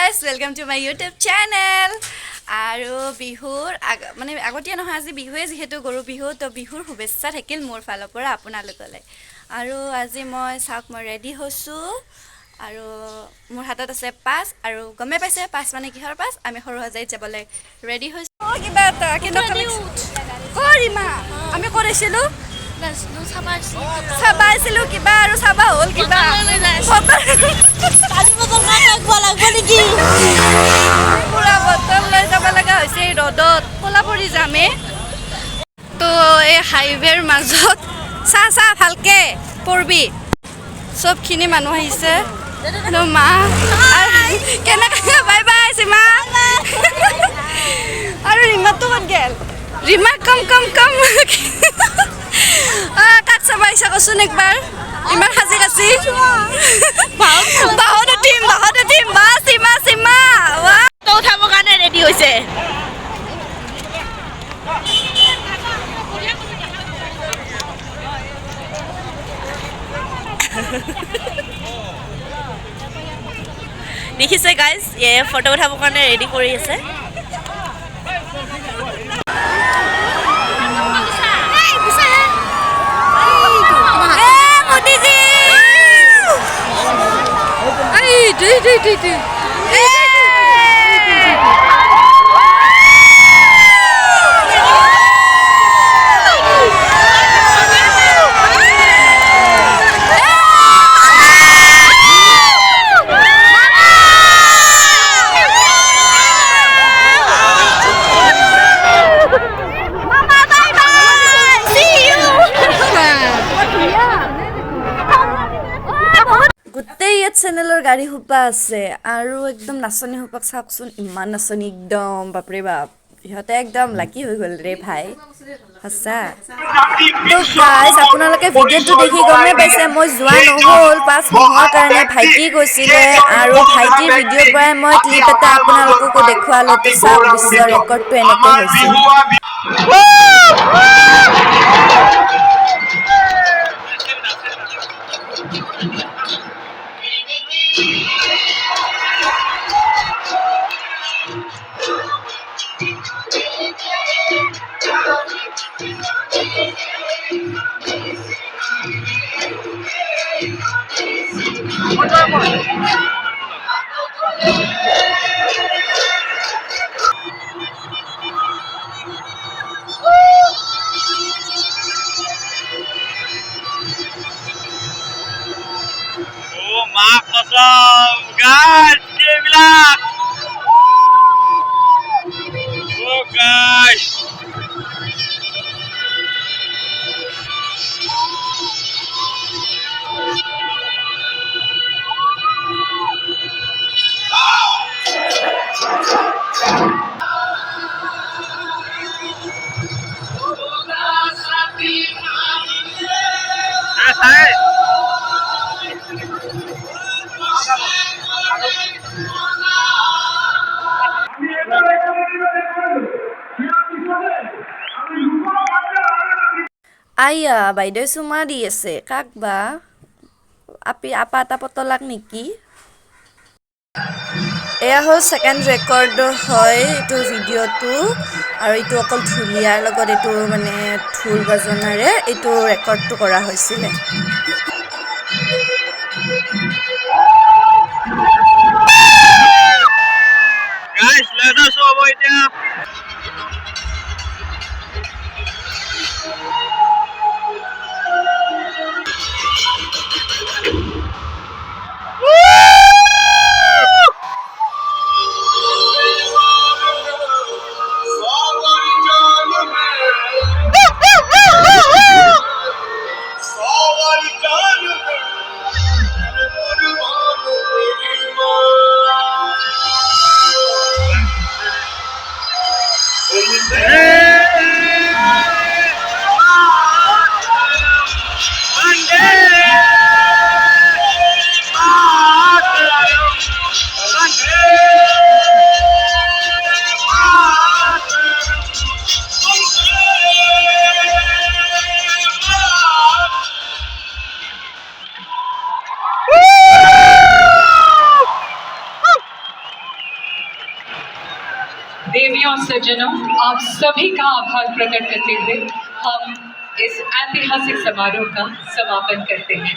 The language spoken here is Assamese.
guys, welcome to my YouTube channel. আৰু বিহুৰ মানে আগতীয়া নহয় আজি বিহুৱে যেহেতু গৰু বিহু তো বিহুৰ শুভেচ্ছা থাকিল মোৰ ফালৰ পৰা আপোনালোকলৈ আৰু আজি মই চাওক মই ৰেডি হৈছো আৰু মোৰ হাতত আছে পাছ আৰু গমে পাইছে পাছ মানে কিহৰ পাছ আমি সৰু সজাইত যাবলৈ ৰেডি হৈছো কিবা এটা কিন্তু কৰিমা আমি কৰিছিলো চাবাইছিলো কিবা আৰু চাবা হ'ল কিবা কালি বটল কাকব লাগব নেকি পুৰা বটল লৈ যাব লগা হৈছে ৰ'দত কলা পৰি যামে তো এই হাইৱেৰ মাজত চা ভালকে পৰবি সবখিনি মানুহ আহিছে তো মা কেনেকৈ বাই বাই সীমা আৰু ৰিমাটো ক'ত গেল ৰিমা কম কাক চাবা ইচ্ছা কৰচোন একবাৰ ইমান সাজি কাচি bahot utim বা সীমা তো উঠাবৰ কাৰণে ৰেডি হৈছে দেখিছে গাইজ ফটো উঠাবৰ কাৰণে ৰেডি কৰি আছে চেনেলৰ গাড়ী হুপা আছে আৰু একদম নাচনী হুপাক চাওকচোন ইমান নাচনী একদম বাপৰে বাপ ইহঁতে একদম লাকি হৈ গ'ল ৰে ভাই সঁচা তো গাইজ আপোনালোকে ভিডিঅ'টো দেখি গমে পাইছে মই যোৱা নহ'ল পাছ নোহোৱাৰ কাৰণে ভাইটি গৈছিলে আৰু ভাইটিৰ ভিডিঅ'ৰ পৰাই মই ক্লিপ এটা আপোনালোককো দেখুৱালতে চাওক বিশ্ব ৰেকৰ্ডটো এনেকৈ হৈছিল Assam, guys, give me that. Oh, guys. Hey. আইয়া বাইদেউ চুমা দি আছে কাক বা আপা এটা পতলাক নেকি এয়া হ'ল ছেকেণ্ড ৰেকৰ্ড হয় এইটো ভিডিঅ'টো আৰু এইটো অকল ঢুলীয়াৰ লগত এইটো মানে ঢোল বাজনাৰে এইটো ৰেকৰ্ডটো কৰা হৈছিলে Guys, let us over there. Somebody done और सज्जनों, आप सभी का आभार प्रकट करते हुए हम इस ऐतिहासिक समारोह का समापन करते हैं।